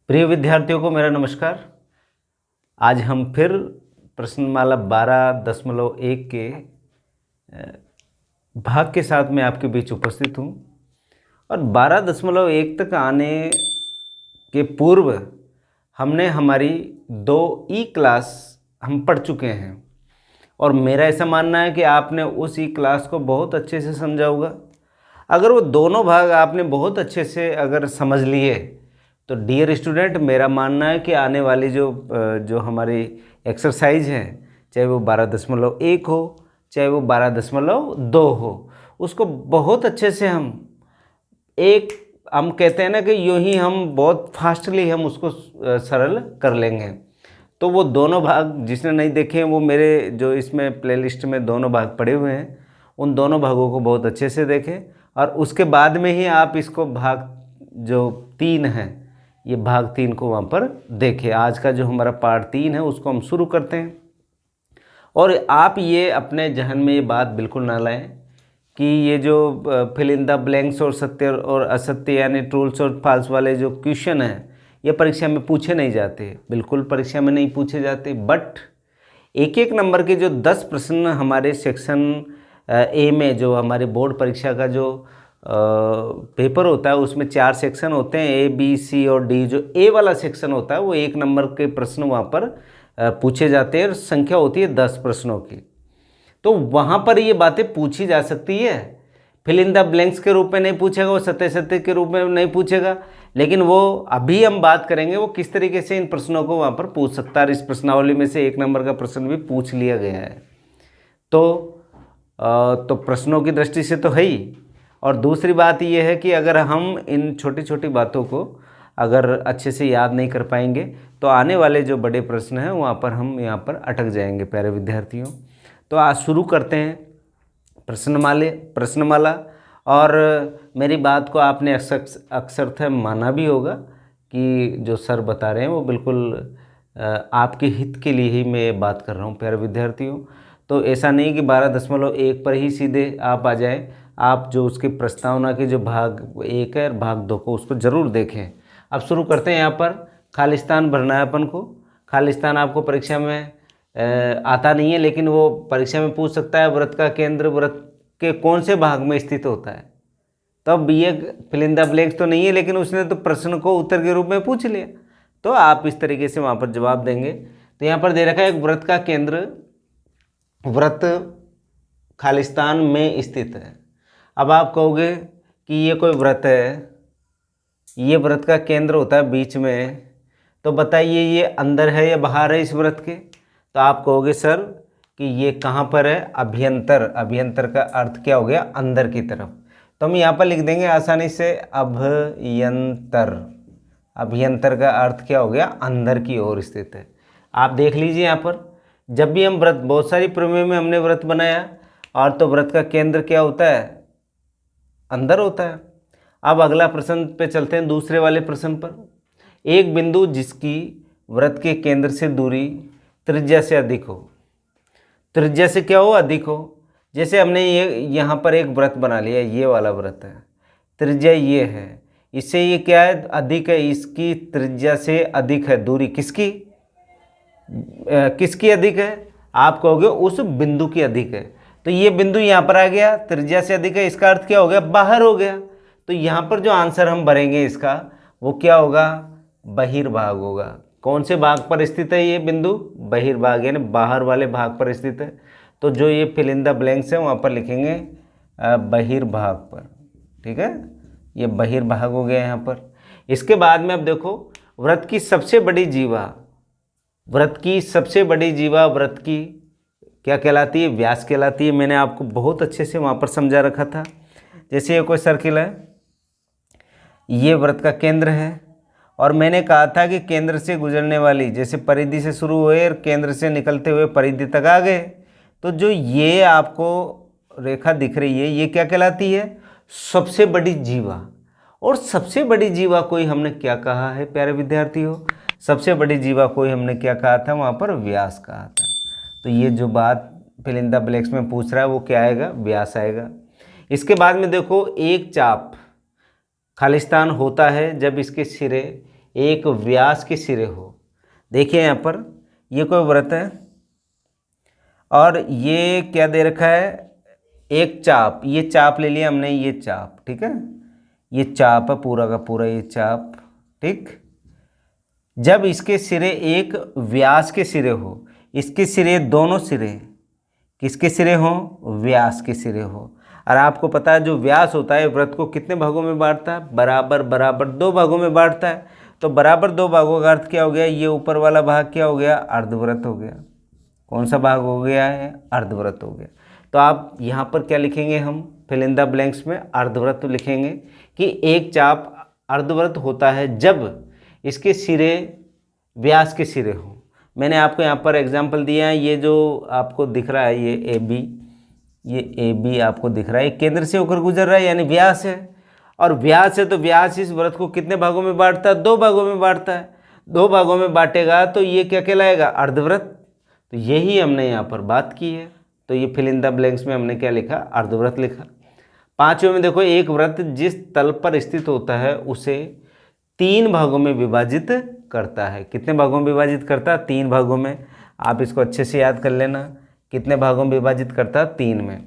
प्रिय विद्यार्थियों को मेरा नमस्कार। आज हम फिर प्रश्नमाला 12.1 के भाग के साथ में आपके बीच उपस्थित हूँ और 12.1 तक आने के पूर्व हमने हमारी 2 क्लास हम पढ़ चुके हैं और मेरा ऐसा मानना है कि आपने उस क्लास को बहुत अच्छे से समझा होगा। अगर वो दोनों भाग आपने बहुत अच्छे से अगर समझ लिए तो डियर स्टूडेंट, मेरा मानना है कि आने वाली जो हमारी एक्सरसाइज है, चाहे वो 12.1 हो चाहे वो 12.2 हो, उसको बहुत अच्छे से हम कहते हैं ना कि यूँ ही हम बहुत फास्टली हम उसको सरल कर लेंगे। तो वो दोनों भाग जिसने नहीं देखे हैं वो मेरे जो इसमें प्लेलिस्ट में दोनों भाग पड़े हुए हैं, उन दोनों भागों को बहुत अच्छे से देखें और उसके बाद में ही आप इसको भाग जो 3 है, ये भाग 3 को वहाँ पर देखें। आज का जो हमारा पार्ट 3 है उसको हम शुरू करते हैं। और आप ये अपने जहन में ये बात बिल्कुल ना लाएं कि ये जो फिल इन द ब्लैंक्स और सत्य और असत्य यानी ट्रूल्स और फॉल्स वाले जो क्वेश्चन हैं ये परीक्षा में पूछे नहीं जाते, बिल्कुल परीक्षा में नहीं पूछे जाते। बट एक नंबर के जो 10 प्रश्न हमारे सेक्शन ए में, जो हमारे बोर्ड परीक्षा का जो पेपर होता है उसमें 4 सेक्शन होते हैं, ए बी सी और डी। जो ए वाला सेक्शन होता है वो 1 नंबर के प्रश्न वहाँ पर पूछे जाते हैं और संख्या होती है 10 प्रश्नों की। तो वहाँ पर ये बातें पूछी जा सकती है। फिल इन द ब्लैंक्स के रूप में नहीं पूछेगा, वो सत्य के रूप में नहीं पूछेगा, लेकिन वो अभी हम बात करेंगे वो किस तरीके से इन प्रश्नों को वहाँ पर पूछ सकता है। इस प्रश्नावली में से 1 नंबर का प्रश्न भी पूछ लिया गया है। तो प्रश्नों की दृष्टि से तो है ही, और दूसरी बात ये है कि अगर हम इन छोटी छोटी बातों को अगर अच्छे से याद नहीं कर पाएंगे तो आने वाले जो बड़े प्रश्न हैं वहाँ पर हम यहाँ पर अटक जाएंगे प्यारे विद्यार्थियों। तो आज शुरू करते हैं प्रश्नमाला। और मेरी बात को आपने अक्सर माना भी होगा कि जो सर बता रहे हैं वो बिल्कुल आपके हित के लिए ही मैं बात कर रहा हूँ प्यारे विद्यार्थियों। तो ऐसा नहीं कि 12.1 पर ही सीधे आप आ जाएं। आप जो उसकी प्रस्तावना के जो भाग 1 है और भाग 2 को उसको ज़रूर देखें। अब शुरू करते हैं। यहाँ पर खालिस्तान भरना है अपन को। खालिस्तान आपको परीक्षा में आता नहीं है, लेकिन वो परीक्षा में पूछ सकता है व्रत का केंद्र व्रत के कौन से भाग में स्थित होता है। तो अब ये फिल इन द ब्लैंक्स तो नहीं है, लेकिन उसने तो प्रश्न को उत्तर के रूप में पूछ लिया, तो आप इस तरीके से वहाँ पर जवाब देंगे। तो यहाँ पर दे रखा है एक व्रत का केंद्र व्रत खालिस्तान में स्थित है। अब आप कहोगे कि ये कोई व्रत है, ये व्रत का केंद्र होता है बीच में, तो बताइए ये अंदर है या बाहर है इस व्रत के। तो आप कहोगे सर कि ये कहाँ पर है, अभ्यंतर। अभ्यंतर का अर्थ क्या हो गया, अंदर की तरफ। तो हम यहाँ पर लिख देंगे आसानी से अभ्यंतर। अभ्यंतर का अर्थ क्या हो गया, अंदर की ओर स्थित है। आप देख लीजिए यहाँ पर जब भी हम व्रत, बहुत सारी प्रमेय में हमने व्रत बनाया और तो व्रत का केंद्र क्या होता है, अंदर होता है। अब अगला प्रश्न पे चलते हैं, दूसरे वाले प्रश्न पर। एक बिंदु जिसकी व्रत के केंद्र से दूरी त्रिज्या से अधिक हो। त्रिज्या से क्या हो, अधिक हो। जैसे हमने ये यहाँ पर एक व्रत बना लिया, ये वाला व्रत है, त्रिज्या ये है, इससे ये क्या है, अधिक है, इसकी त्रिज्या से अधिक है दूरी। किसकी किसकी अधिक है, आप कहोगे उस बिंदु की अधिक है। तो ये बिंदु यहाँ पर आ गया, त्रिज्या से अधिक है, इसका अर्थ क्या हो गया, बाहर हो गया। तो यहाँ पर जो आंसर हम भरेंगे इसका वो क्या होगा, बहिर्भाग होगा। कौन से भाग पर स्थित है ये बिंदु, बहिर्भाग यानी बाहर वाले भाग पर स्थित है। तो जो ये फिल इन द ब्लैंक्स है वहाँ पर लिखेंगे बहिर्भाग पर। ठीक है, ये बहिर्भाग हो गया यहाँ पर। इसके बाद में अब देखो व्रत की सबसे बड़ी जीवा, व्रत की सबसे बड़ी जीवा व्रत की क्या कहलाती है, व्यास कहलाती है। मैंने आपको बहुत अच्छे से वहाँ पर समझा रखा था। जैसे ये कोई सर्किल है, ये व्रत का केंद्र है और मैंने कहा था कि केंद्र से गुजरने वाली, जैसे परिधि से शुरू हुए और केंद्र से निकलते हुए परिधि तक आ गए, तो जो ये आपको रेखा दिख रही है ये क्या कहलाती है, सबसे बड़ी जीवा। और सबसे बड़ी जीवा कोई हमने क्या कहा है प्यारे विद्यार्थियों, सबसे बड़ी जीवा कोई हमने क्या कहा था, वहाँ पर व्यास कहा था। तो ये जो बात फिल इन द ब्लैंक्स में पूछ रहा है वो क्या आएगा, व्यास आएगा। इसके बाद में देखो एक चाप खालिस्तान होता है जब इसके सिरे एक व्यास के सिरे हो। देखिए यहाँ पर ये कोई व्रत है और ये क्या दे रखा है, एक चाप, ये चाप ले लिया हमने, ये चाप, ठीक है, ये चाप है पूरा का पूरा, ये चाप, ठीक। जब इसके सिरे एक व्यास के सिरे हो, इसके सिरे दोनों सिरे किसके सिरे हो, व्यास के सिरे हो। और आपको पता है जो व्यास होता है व्रत को कितने भागों में बांटता है, बराबर बराबर 2 भागों में बांटता है। तो बराबर 2 भागों का अर्थ क्या हो गया, ये ऊपर वाला भाग क्या हो गया, अर्धव्रत हो गया। कौन सा भाग हो गया है, अर्धव्रत हो गया। तो आप यहाँ पर क्या लिखेंगे, हम फिल इन द ब्लैंक्स में अर्धव्रत लिखेंगे कि एक चाप अर्धव्रत होता है जब इसके सिरे व्यास के सिरे हो। मैंने आपको यहाँ पर एग्जाम्पल दिया है, ये जो आपको दिख रहा है, ये ए बी आपको दिख रहा है, केंद्र से होकर गुजर रहा है यानी व्यास है। और व्यास है तो व्यास इस व्रत को कितने भागों में बांटता है, 2 भागों में बांटता है। 2 भागों में बांटेगा तो ये क्या कहलाएगा, अर्धव्रत। तो यही हमने यहाँ पर बात की है। तो ये फिल इन द ब्लैंक्स में हमने क्या लिखा, अर्धव्रत लिखा। 5वें में देखो, एक व्रत जिस तल पर स्थित होता है उसे 3 भागों में विभाजित करता है। कितने भागों में विभाजित करता है, 3 भागों में। आप इसको अच्छे से याद कर लेना, कितने भागों में विभाजित करता है, 3 में।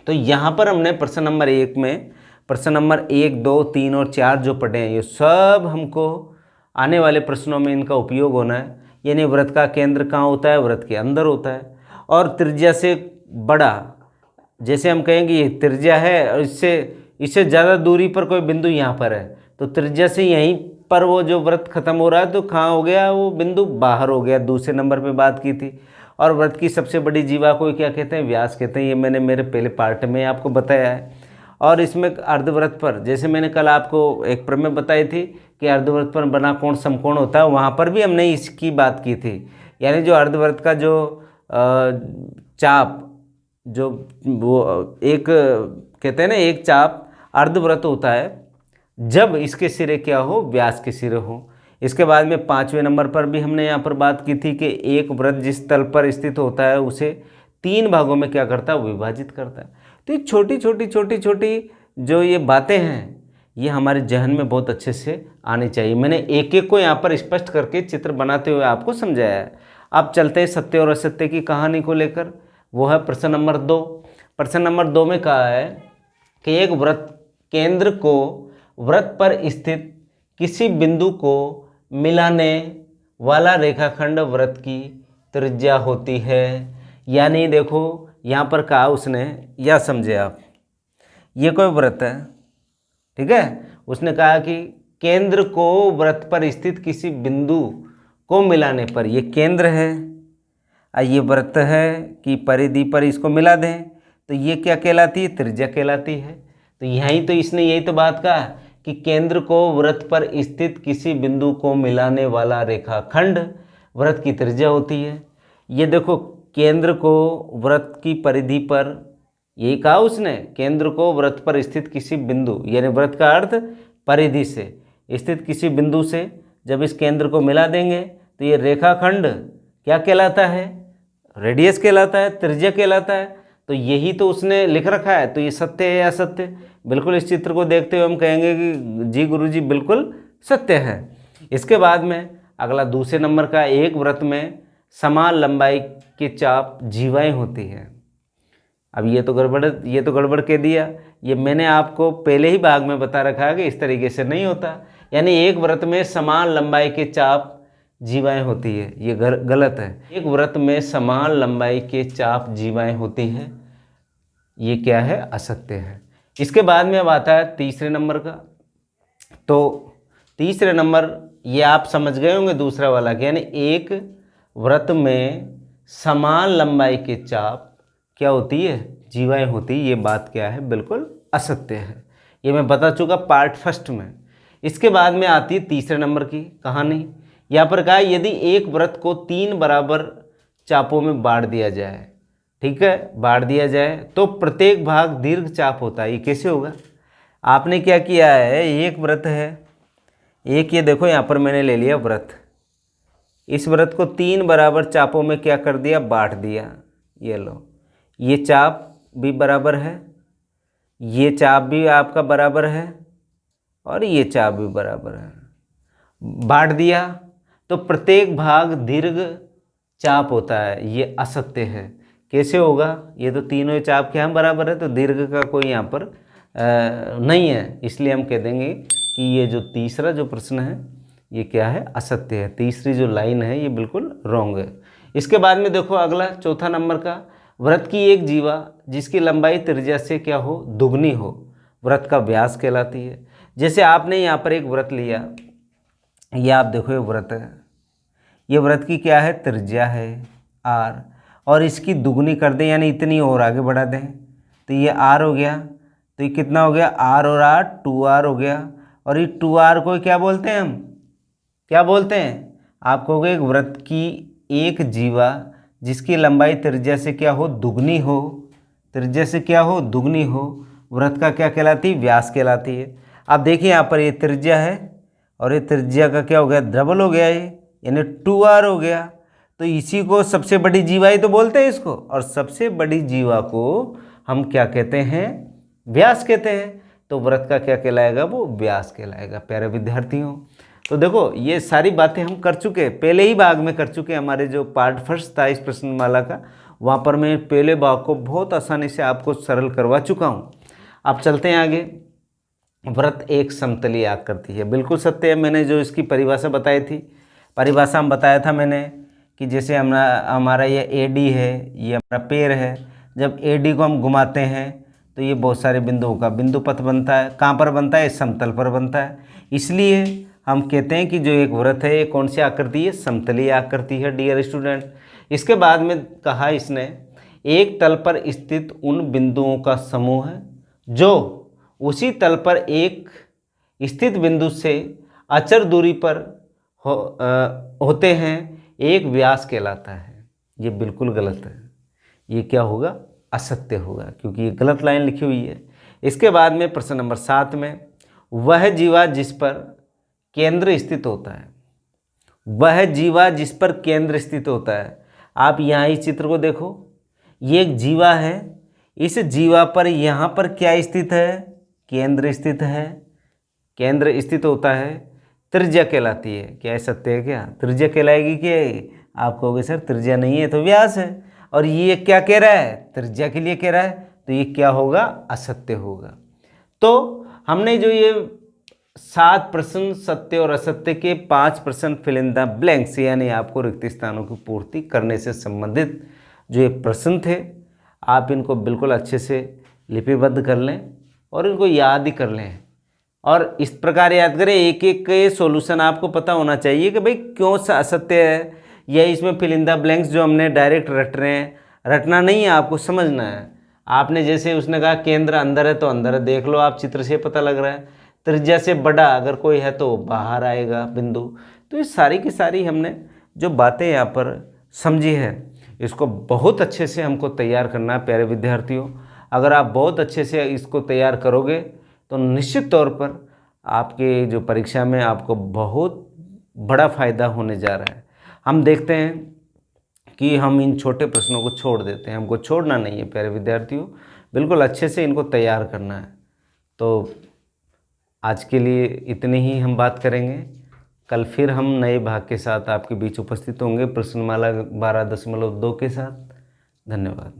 तो यहाँ पर हमने प्रश्न नंबर 1 में, प्रश्न नंबर 1, 2, 3 और 4 जो पढ़े हैं, ये सब हमको आने वाले प्रश्नों में इनका उपयोग होना है। यानी व्रत का केंद्र कहाँ होता है, व्रत के अंदर होता है। और त्रिज्या से बड़ा, जैसे हम कहेंगे ये त्रिज्या है और इससे ज़्यादा दूरी पर कोई बिंदु यहाँ पर है, तो त्रिज्या से यहीं पर वो जो व्रत खत्म हो रहा है तो कहाँ हो गया, वो बिंदु बाहर हो गया। दूसरे नंबर पे बात की थी। और व्रत की सबसे बड़ी जीवा को क्या कहते हैं, व्यास कहते हैं। ये मैंने मेरे पहले पार्ट में आपको बताया है। और इसमें अर्धव्रत पर, जैसे मैंने कल आपको एक प्रमेय बताई थी कि अर्धव्रत पर बना कोण समकोण होता है, वहाँ पर भी हमने इसकी बात की थी। यानी जो अर्धव्रत का जो चाप, जो वो एक कहते हैं ना, एक चाप अर्धव्रत होता है जब इसके सिरे क्या हो, व्यास के सिरे हो। इसके बाद में 5वें नंबर पर भी हमने यहाँ पर बात की थी कि एक व्रत जिस तल पर स्थित होता है उसे 3 भागों में क्या करता है, विभाजित करता है। तो ये छोटी छोटी जो ये बातें हैं, ये हमारे जहन में बहुत अच्छे से आनी चाहिए। मैंने एक एक को यहाँ पर स्पष्ट करके चित्र बनाते हुए आपको समझाया है। अब चलते हैं सत्य और असत्य की कहानी को लेकर। वो है प्रश्न नंबर 2। प्रश्न नंबर 2 में कहा है कि एक व्रत केंद्र को व्रत पर स्थित किसी बिंदु को मिलाने वाला रेखाखंड व्रत की त्रिज्या होती है। यानी देखो यहाँ पर कहा उसने, या समझे आप, ये कोई व्रत है, ठीक है। उसने कहा कि केंद्र को व्रत पर स्थित किसी बिंदु को मिलाने पर, ये केंद्र है और ये व्रत है कि परिधि पर इसको मिला दें तो ये क्या कहलाती है, त्रिज्या कहलाती है। तो यहीं तो इसने यही तो बात कहा कि केंद्र को व्रत पर स्थित किसी बिंदु को मिलाने वाला रेखाखंड व्रत की त्रिज्या होती है। ये देखो, केंद्र को व्रत की परिधि पर, यही कहा उसने, केंद्र को व्रत पर स्थित किसी बिंदु, यानी व्रत का अर्थ परिधि से स्थित किसी बिंदु से जब इस केंद्र को मिला देंगे तो ये रेखाखंड क्या कहलाता है, रेडियस कहलाता है, त्रिज्या कहलाता है। तो यही तो उसने लिख रखा है। तो ये सत्य है या असत्य? बिल्कुल इस चित्र को देखते हुए हम कहेंगे कि जी गुरुजी बिल्कुल सत्य है। इसके बाद में अगला दूसरे नंबर का, एक व्रत में समान लंबाई के चाप जीवाएं होती है। अब ये तो गड़बड़ कह दिया। ये मैंने आपको पहले ही भाग में बता रखा है कि इस तरीके से नहीं होता। यानी एक व्रत में समान लंबाई के चाप जीवाएं होती है, ये गलत है। एक व्रत में समान लंबाई के चाप जीवाएं होती हैं, ये क्या है, असत्य है। इसके बाद में अब आता है तीसरे नंबर का। तो तीसरे नंबर ये आप समझ गए होंगे दूसरा वाला, यानी एक व्रत में समान लंबाई के चाप क्या होती है, जीवाएं होती है। ये बात क्या है, बिल्कुल असत्य है। ये मैं बता चुका पार्ट फर्स्ट में। इसके बाद में आती है तीसरे नंबर की कहानी। यहाँ पर कहा यदि एक व्रत को 3 बराबर चापों में बांट दिया जाए, ठीक है, बांट दिया जाए तो प्रत्येक भाग दीर्घ चाप होता है। ये कैसे होगा? आपने क्या किया है, एक व्रत है, एक ये देखो यहाँ पर मैंने ले लिया व्रत, इस व्रत को 3 बराबर चापों में क्या कर दिया, बांट दिया। ये लो, ये चाप भी बराबर है, ये चाप भी आपका बराबर है और ये चाप भी बराबर है। बांट दिया तो प्रत्येक भाग दीर्घ चाप होता है, ये असत्य है। कैसे होगा? ये तो तीनों चाप के हम बराबर है, तो दीर्घ का कोई यहाँ पर नहीं है, इसलिए हम कह देंगे कि ये जो तीसरा जो प्रश्न है ये क्या है? असत्य है। तीसरी जो लाइन है ये बिल्कुल रॉन्ग है। इसके बाद में देखो अगला चौथा नंबर का, वृत्त की एक जीवा जिसकी लंबाई त्रिज्या से क्या हो? दुगनी हो, वृत्त का व्यास कहलाती है। जैसे आपने यहाँ पर एक वृत्त लिया, ये आप देखो ये वृत्त है, ये वृत्त की क्या है? त्रिज्या है r, और इसकी दुगनी कर दें यानी इतनी और आगे बढ़ा दें तो ये r हो गया। तो ये कितना हो गया? r और r 2r हो गया। और ये 2r को क्या बोलते हैं? हम क्या बोलते हैं? आप कहोगे एक वृत्त की एक जीवा जिसकी लंबाई त्रिज्या से क्या हो? दुगनी हो, त्रिज्या से क्या हो? दुगनी हो, वृत्त का क्या कहलाती है? व्यास कहलाती है। अब देखिए यहाँ पर ये त्रिज्या है और ये त्रिज्या का क्या हो गया? डबल हो गया, ये यानी 2r हो गया। तो इसी को सबसे बड़ी जीवा ही तो बोलते हैं इसको, और सबसे बड़ी जीवा को हम क्या कहते हैं? व्यास कहते हैं। तो वृत्त का क्या कहलाएगा? वो व्यास कहलाएगा। प्यारे विद्यार्थियों, तो देखो ये सारी बातें हम कर चुके, पहले ही भाग में कर चुके। हमारे जो पार्ट फर्स्ट था इस प्रश्नमाला का, वहाँ पर मैं पहले भाग को बहुत आसानी से आपको सरल करवा चुका हूँ। अब चलते हैं आगे। वृत्त एक समतलीय आकृति है, बिल्कुल सत्य है। मैंने जो इसकी परिभाषा बताई थी, परिभाषा में बताया था मैंने कि जैसे हमारा ये एडी है, ये हमारा पैर है, जब एडी को हम घुमाते हैं तो ये बहुत सारे बिंदुओं का बिंदु पथ बनता है। कहाँ पर बनता है? समतल पर बनता है। इसलिए हम कहते हैं कि जो एक वृत्त है ये कौन सी आकृति है? समतलीय आकृति है डियर स्टूडेंट। इसके बाद में कहा इसने, एक तल पर स्थित उन बिंदुओं का समूह है जो उसी तल पर एक स्थित बिंदु से अचर दूरी पर होते हैं, एक व्यास कहलाता है। ये बिल्कुल गलत है, ये क्या होगा? असत्य होगा, क्योंकि ये गलत लाइन लिखी हुई है। इसके बाद में प्रश्न नंबर 7 में, वह जीवा जिस पर केंद्र स्थित होता है, वह जीवा जिस पर केंद्र स्थित होता है। आप यहाँ इस चित्र को देखो, ये एक जीवा है, इस जीवा पर यहाँ पर क्या स्थित है? केंद्र स्थित है। केंद्र स्थित होता है, त्रिज्या कहलाती है। क्या है? सत्य है क्या? त्रिज्या कहलाएगी क्या? आप कहोगे सर त्रिज्या नहीं है तो व्यास है, और ये क्या कह रहा है? त्रिज्या के लिए कह रहा है, तो ये क्या होगा? असत्य होगा। तो हमने जो ये 7 प्रश्न सत्य और असत्य के 5 प्रश्न फिल इन द ब्लैंक्स, यानी आपको रिक्त स्थानों की पूर्ति करने से संबंधित जो ये प्रश्न थे, आप इनको बिल्कुल अच्छे से लिपिबद्ध कर लें और इनको याद ही कर लें। और इस प्रकार याद करें, एक एक के सॉल्यूशन आपको पता होना चाहिए कि भाई क्यों सा असत्य है, या इसमें फिल इन द ब्लैंक्स जो हमने डायरेक्ट रट रहे हैं, रटना नहीं है, आपको समझना है। आपने जैसे उसने कहा केंद्र अंदर है तो अंदर है, देख लो आप चित्र से पता लग रहा है। त्रिज्या से बड़ा अगर कोई है तो बाहर आएगा बिंदु। तो ये सारी की सारी हमने जो बातें यहाँ पर समझी है, इसको बहुत अच्छे से हमको तैयार करना है प्यारे विद्यार्थियों। अगर आप बहुत अच्छे से इसको तैयार करोगे तो निश्चित तौर पर आपके जो परीक्षा में आपको बहुत बड़ा फ़ायदा होने जा रहा है। हम देखते हैं कि हम इन छोटे प्रश्नों को छोड़ देते हैं, हमको छोड़ना नहीं है प्यारे विद्यार्थियों, बिल्कुल अच्छे से इनको तैयार करना है। तो आज के लिए इतने ही हम बात करेंगे। कल फिर हम नए भाग के साथ आपके बीच उपस्थित होंगे प्रश्नमाला 12.2 के साथ। धन्यवाद।